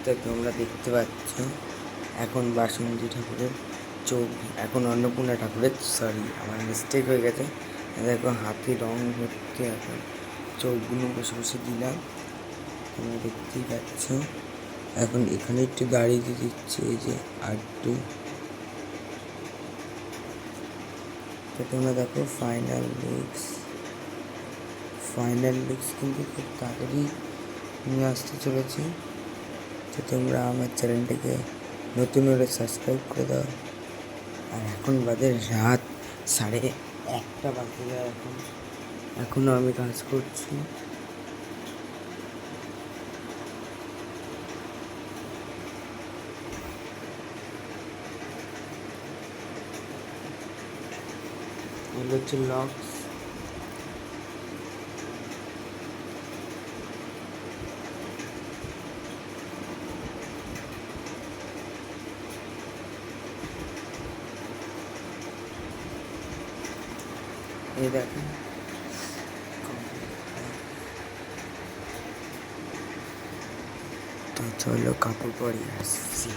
তো তোমরা দেখতে পাচ্ছ এখন বাসন্তী ঠাকুরের চোখ, এখন অন্নপূর্ণা ঠাকুরের, সরি আমার মিস্টেক হয়ে গেছে। দেখো হাতে রং হচ্ছে, এখন চোখগুলো বসে বসে দিলাম, তোমরা দেখতেই পাচ্ছ। এখন এখানে একটু দাঁড়িয়ে দিয়ে দিচ্ছে, এই যে আরেকটু। তো তোমরা দেখো ফাইনাল লুকস কিন্তু খুব তাড়াতাড়ি নিয়ে আসতে চলেছে। তো তোমরা আমার চ্যানেলটাকে নতুন হলে সাবস্ক্রাইব করে দাও। আর এখন বাজে রাত 1:30 বাজে যায়, এখনও আমি কাজ করছি। এগুলো হচ্ছে লক্স। এই দেখেন, তো চলো কাপড় পরে আসছি।